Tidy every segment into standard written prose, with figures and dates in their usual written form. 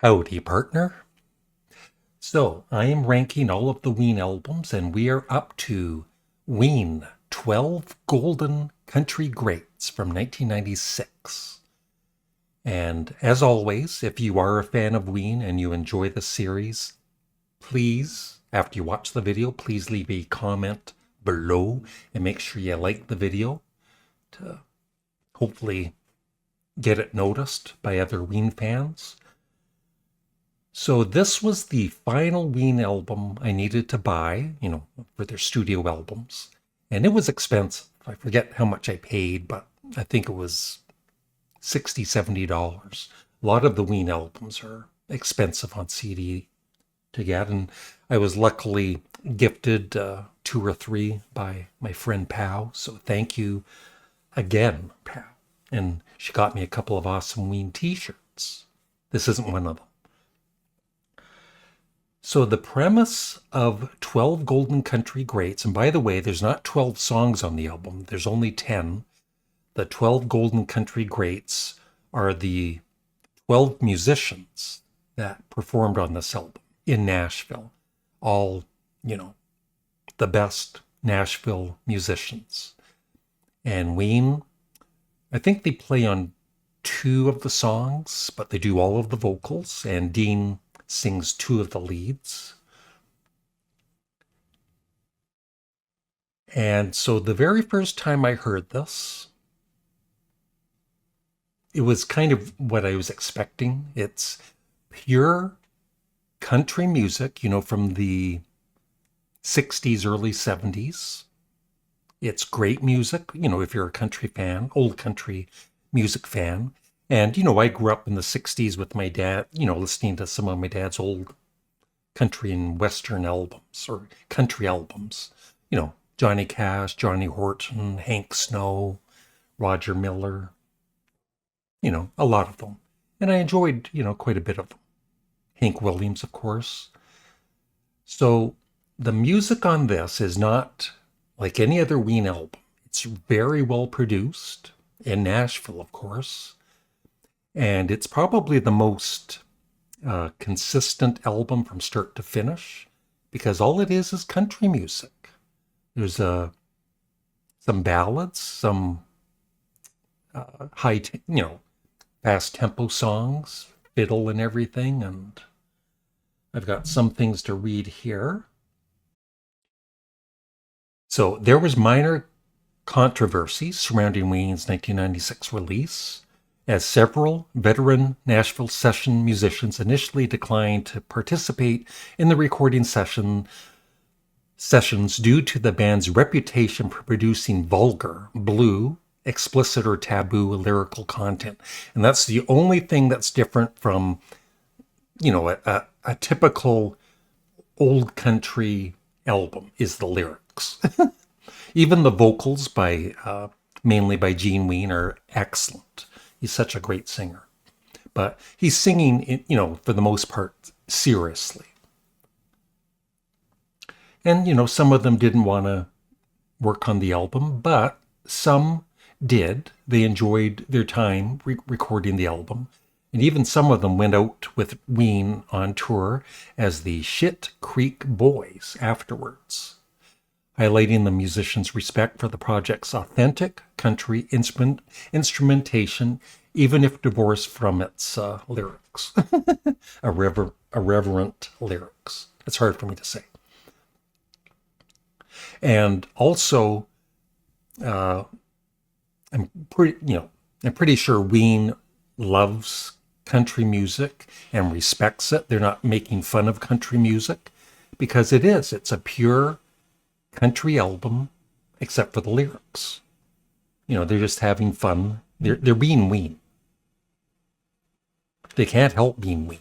Howdy, partner. So, I am ranking all of the Ween albums, and we are up to Ween 12 Golden Country Greats from 1996. And as always, if you are a fan of Ween and you enjoy the series, please, after you watch the video, please leave a comment below and make sure you like the video to hopefully get it noticed by other Ween fans. So this was the final Ween album I needed to buy, for their studio albums. And it was expensive. I forget how much I paid, but I think it was $60, $70. A lot of the Ween albums are expensive on CD to get. And I was luckily gifted two or three by my friend Pow. So thank you again, Pow. And she got me a couple of awesome Ween t-shirts. This isn't one of them. So the premise of 12 Golden Country Greats, and by the way, there's not 12 songs on the album, there's only 10. The 12 Golden Country Greats are the 12 musicians that performed on this album in Nashville. All, the best Nashville musicians. And Ween, I think they play on two of the songs, but they do all of the vocals, and Dean sings two of the leads. And so the very first time I heard this, it was kind of what I was expecting. It's pure country music, from the 60s, early 70s. It's great music, if you're a country fan, old country music fan. And, I grew up in the 60s with my dad, listening to some of my dad's old country and western albums or country albums. Johnny Cash, Johnny Horton, Hank Snow, Roger Miller, a lot of them. And I enjoyed, quite a bit of them. Hank Williams, of course. So the music on this is not like any other Ween album. It's very well produced in Nashville, of course. And it's probably the most consistent album from start to finish because all it is country music. There's some ballads, some fast tempo songs, fiddle and everything. And I've got some things to read here. So there was minor controversy surrounding Ween's 1996 release, as several veteran Nashville session musicians initially declined to participate in the recording sessions due to the band's reputation for producing vulgar, blue, explicit, or taboo lyrical content. And that's the only thing that's different from, a typical old country album is the lyrics. Even the vocals mainly by Gene Ween are excellent. He's such a great singer. But he's singing, for the most part, seriously. And, some of them didn't want to work on the album, but some did. They enjoyed their time recording the album. And even some of them went out with Ween on tour as the Shit Creek Boys afterwards, highlighting the musicians' respect for the project's authentic country instrumentation, even if divorced from its lyrics. Irreverent lyrics. It's hard for me to say. And also, I'm pretty sure Ween loves country music and respects it. They're not making fun of country music because it's a pure country album, except for the lyrics. They're just having fun. They're being Ween. They can't help being Ween.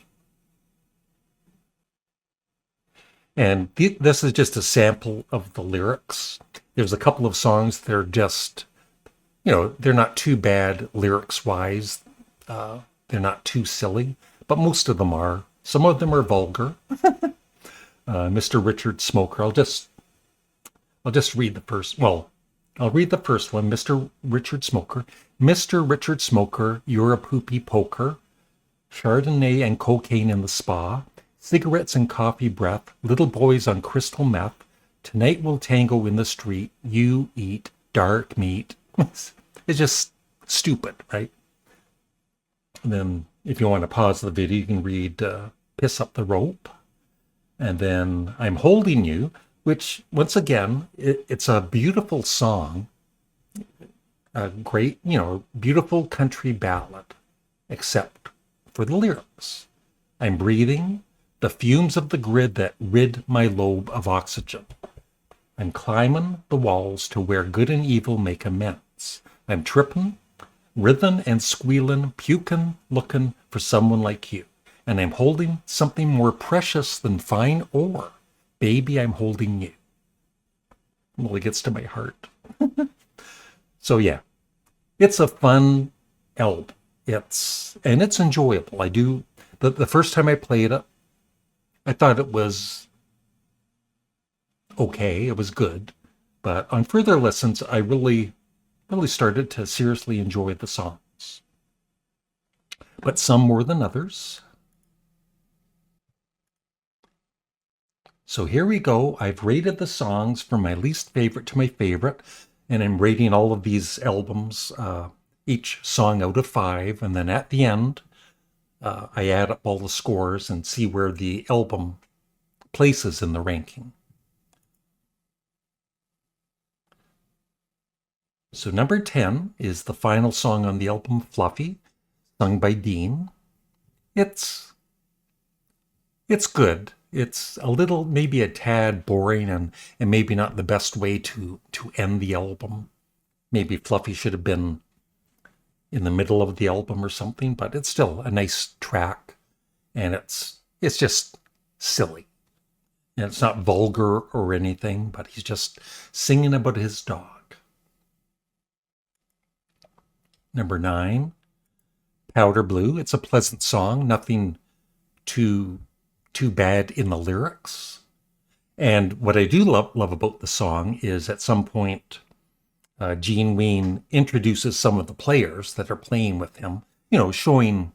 And this is just a sample of the lyrics. There's a couple of songs that are just, they're not too bad lyrics-wise. They're not too silly, but most of them are. Some of them are vulgar. Mr. Richard Smoker. I'll just read the first. Well, I'll read the first one. Mr. Richard Smoker. Mr. Richard Smoker, you're a poopy poker. Chardonnay and cocaine in the spa, cigarettes and coffee breath, little boys on crystal meth. Tonight we'll tango in the street. You eat dark meat. It's just stupid, right? And then if you want to pause the video, you can read Piss Up the Rope. And then I'm Holding You, which, once again, it's a beautiful song. A great, beautiful country ballad, except for the lyrics. I'm breathing the fumes of the grid that rid my lobe of oxygen. I'm climbing the walls to where good and evil make amends. I'm tripping, writhing and squealing, puking, looking for someone like you. And I'm holding something more precious than fine ore. Baby, I'm holding you. It really gets to my heart. So yeah, it's a fun album. It's enjoyable. I do, the first time I played it, I thought it was okay. It was good. But on further listens, I really started to seriously enjoy the songs. But some more than others. So here we go. I've rated the songs from my least favorite to my favorite, and I'm rating all of these albums, each song out of 5, and then at the end, I add up all the scores and see where the album places in the ranking. So number 10 is the final song on the album, Fluffy, sung by Dean. It's good. It's a little, maybe a tad boring and maybe not the best way to end the album. Maybe Fluffy should have been in the middle of the album or something, but it's still a nice track, and it's just silly. And it's not vulgar or anything, but he's just singing about his dog. Number 9, Powder Blue. It's a pleasant song, nothing too bad in the lyrics. And what I do love about the song is at some point, Gene Ween introduces some of the players that are playing with him, showing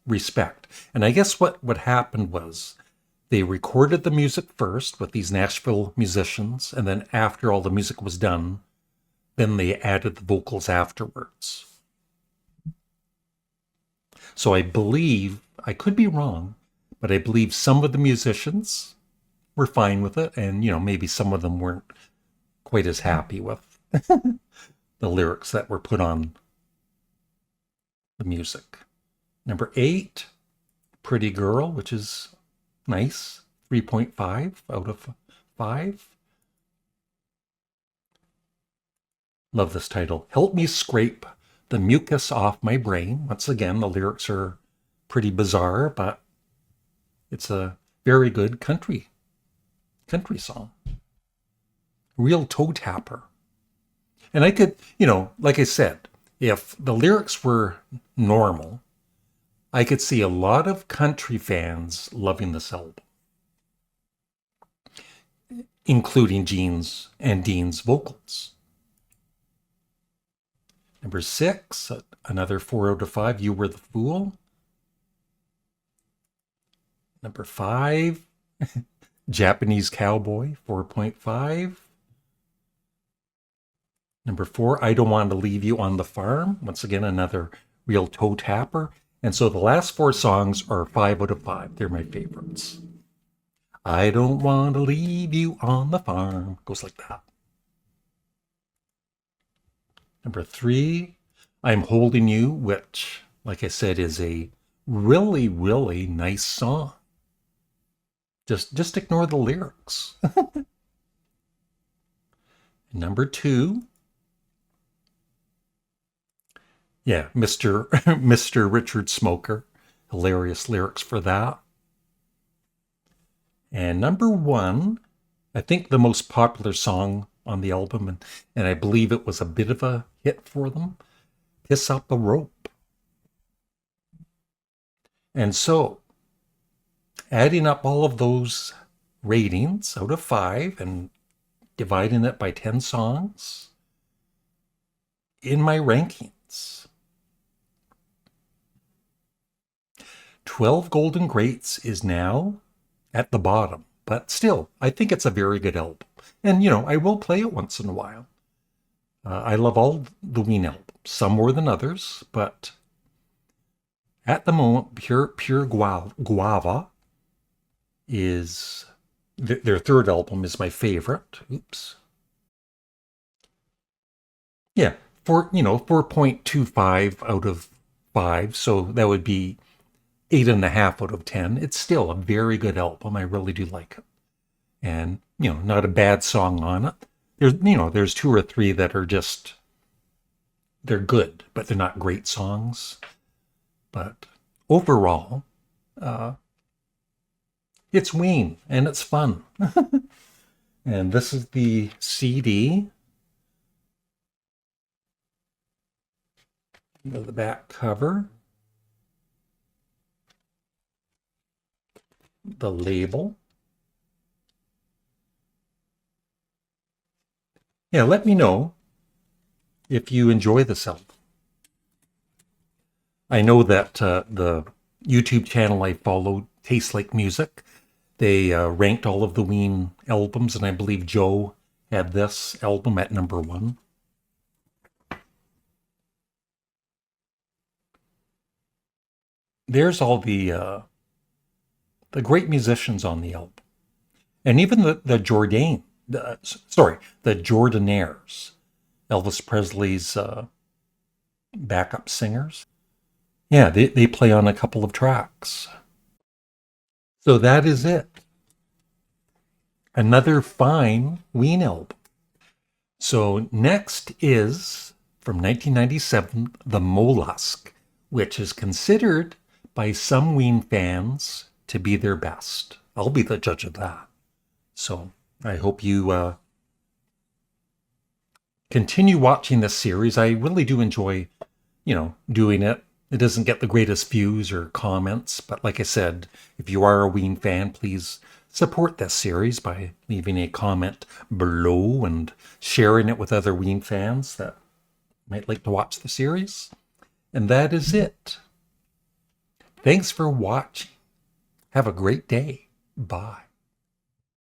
respect. And I guess what happened was they recorded the music first with these Nashville musicians, and then after all the music was done, then they added the vocals afterwards. So I believe, I could be wrong, but I believe some of the musicians were fine with it, and maybe some of them weren't quite as happy with the lyrics that were put on the music. Number 8, Pretty Girl, which is nice, 3.5 out of 5. Love this title. Help me scrape the mucus off my brain. Once again, the lyrics are pretty bizarre, but it's a very good country song. Real toe tapper. And I could, like I said, if the lyrics were normal, I could see a lot of country fans loving this album, including Gene's and Dean's vocals. Number 6, another 4 out of 5, You Were the Fool. Number 5, Japanese Cowboy, 4.5. Number 4, I Don't Want to Leave You on the Farm. Once again, another real toe tapper. And so the last 4 songs are 5 out of 5. They're my favorites. I don't want to leave you on the farm. Goes like that. Number 3, I'm Holding You, which, like I said, is a really, really nice song. Just ignore the lyrics. Number 2, yeah, Mr. Richard Smoker. Hilarious lyrics for that. And number 1, I think the most popular song on the album, and I believe it was a bit of a hit for them, Piss Up the Rope. And so, adding up all of those ratings out of 5 and dividing it by 10 songs, in my rankings, 12 Golden Greats is now at the bottom, but still, I think it's a very good album. And, I will play it once in a while. I love all the Ween albums, some more than others, but at the moment, Pure Guava is their third album is my favorite. Oops. Yeah, 4.25 out of 5, so that would be 8.5 out of 10. It's still a very good album. I really do like it. And, not a bad song on it. There's two or three that are just, they're good, but they're not great songs. But overall, it's Ween, and it's fun. And this is the CD. The back cover. The label. Yeah, let me know if you enjoy this album. I know that the YouTube channel I follow, Tastes Like Music, they ranked all of the Ween albums, and I believe Joe had this album at number 1. There's all the great musicians on the album, and even the Jordanaires, Elvis Presley's backup singers. Yeah, they play on a couple of tracks. So that is it. Another fine Ween album. So next is, from 1997, The Mollusk, which is considered by some Ween fans to be their best. I'll be the judge of that. So I hope you continue watching this series. I really do enjoy, doing it. It doesn't get the greatest views or comments, but like I said, if you are a Ween fan, please support this series by leaving a comment below and sharing it with other Ween fans that might like to watch the series. And that is it. Thanks for watching. Have a great day. Bye.